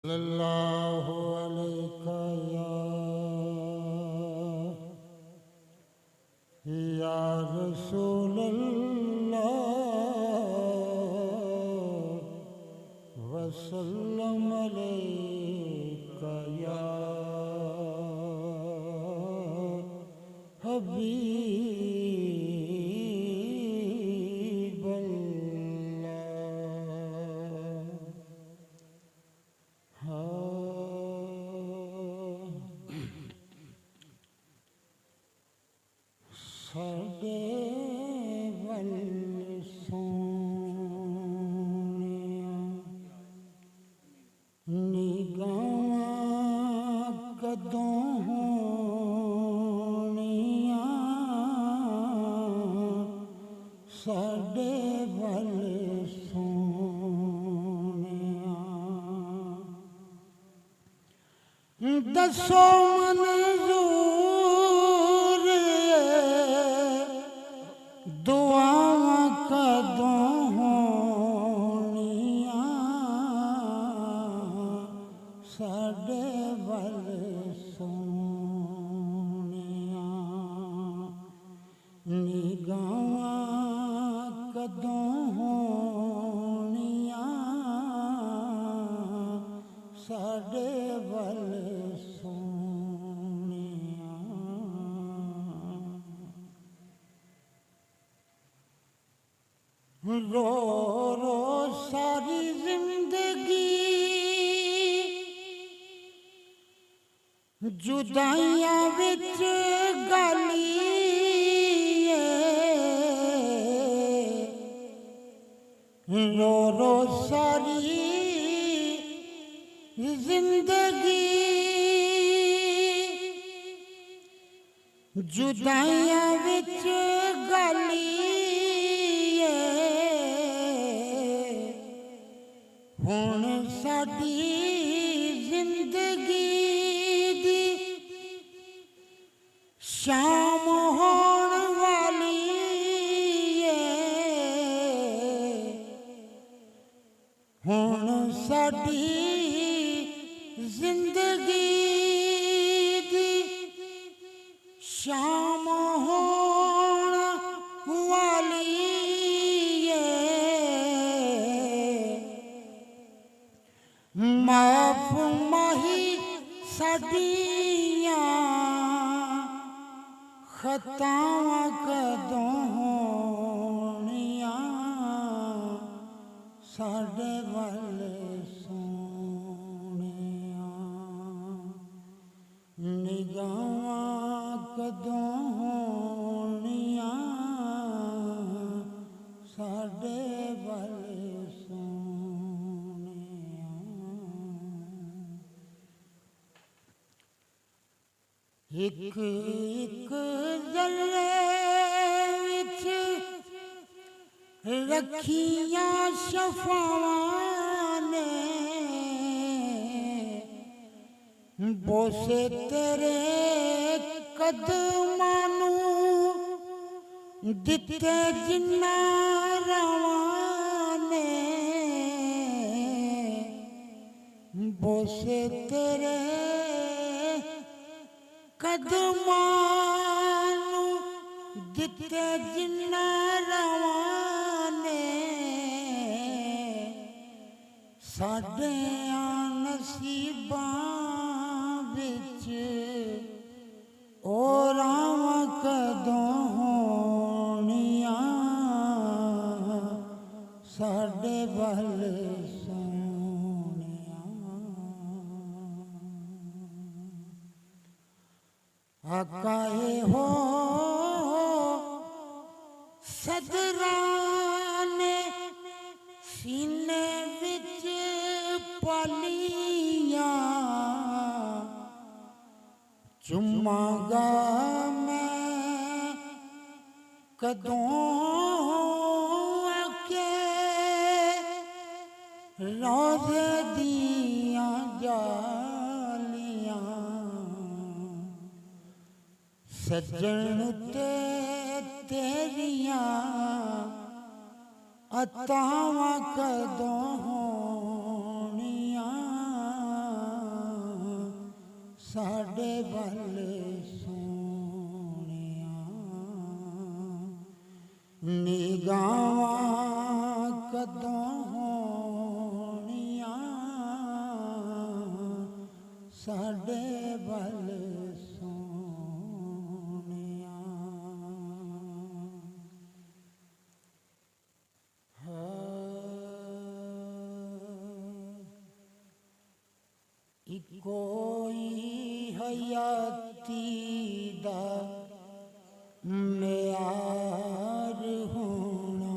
सल्लल्लाहु अलैका या रसूलल्लाह वसल्लम अलैका या साडे वल सोनिया निगाहां कदों होनिया साडे वल सोनिया दसो मंजूर दुआवां कदों होनिया साडे वल सोनिया निगाहां कदों होनिया साडे वल सोनिया रो रो सारी जिंदगी जुदाइयां विच गालिए रो रो सारी जिंदगी जुदाइयां विच गालिए हुण साडी जिंदगी दी शाम होण वाली है हुण साडी जिंदगी दी शाम होण वाली माफ माही साडियां खतावां कदों होनिया साडे वल सोनिया निगाहां कदों होनिया साडे वल एक एक जल्ले विच रखियां शफावां ने बोसे तेरे कदमां नूं दिते जिन्ना रवां ने बोसे तेरे कदमां नूं दिते जिन्ना रवां ने साडियां नसीबां विच ओ रावां कदों होनिया साडे वल आकाए हो सदराने सीने विच पालियां चुमागा मैं कदों आके रोज़े दियां जालियां सज्जन ते तेरियां अतावां कदों होनिया साडे वल सोनिया निगाहां कदों होनिया साडे वल सोनिया कोई हयाती दा म्यार होना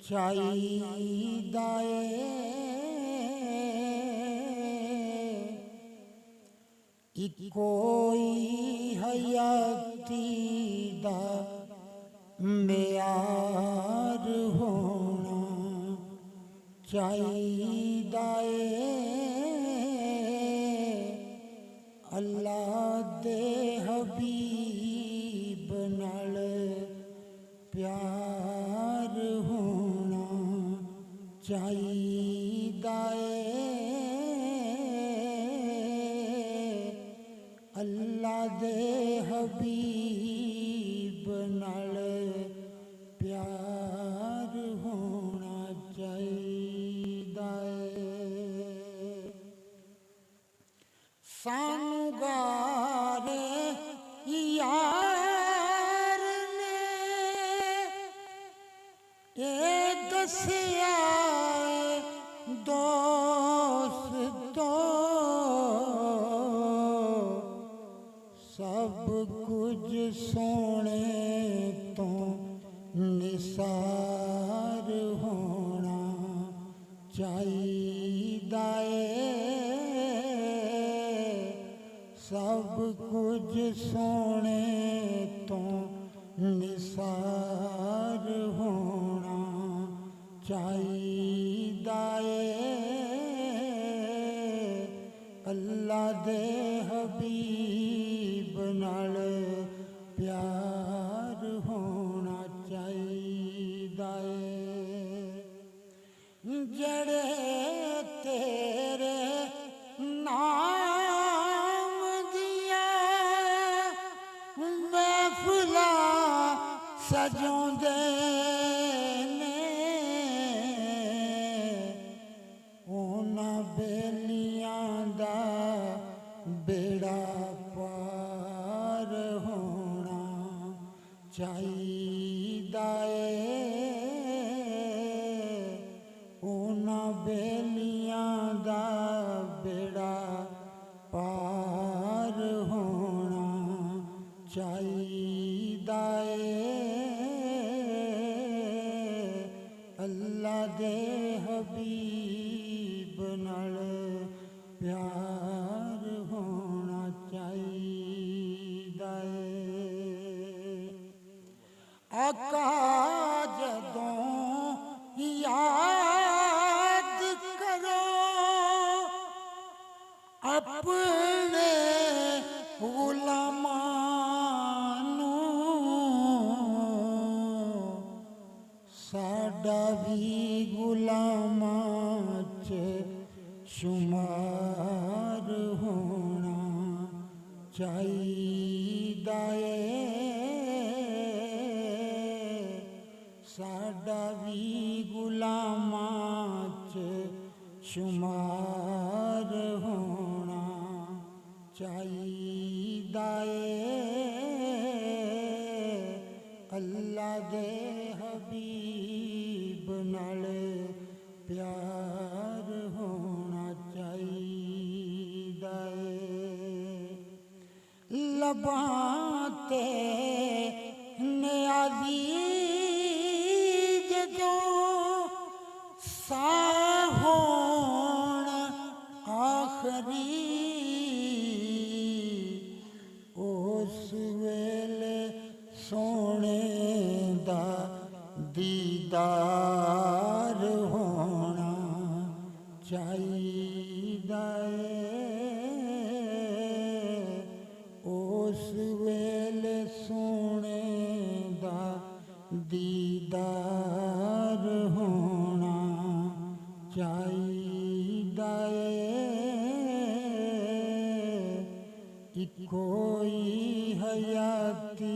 चाहिदा है कोई हयाती दा म्यार होना चाहिदा है अल्लाह दे हबीब नाल प्यार होना चाहिदा है अल्लाह दे हबीब नाल प्यार होना चाहिदा है सानू गारे यार ने ए दसिया दोस्तो सब कुछ सोने तो निसार होना चाहिदा है सब कुछ सोने तो निसार होना चाहिदा है अल्लाह दे हबीब नाल प्यार होना चाहिदा है जड़े तेरे नाम सजोंदे ने उन्हां बेलियां दा बेड़ा पार होना चाहिदा है उन्हां बेलियां दा बेड़ा पार होना चाहिदा है अल्लाह दे हबीब नाल प्यार होना चाहिदा है आका जदों याद करो अपने गुलामां साडा भी गुलामां च शुमार होना चाहिदा है साडा भी गुलामां च शुमार होना चाहिदा है अल्लाह दे हबीब नाल प्यार होना चाहिदा है लबां ते नियाज़ी जदों साह होण आखरी उस वेले सोने दा दीदार होना चाहिदा है उस वेले सोने दा दीदार होना चाहिदा है इको ही हयाती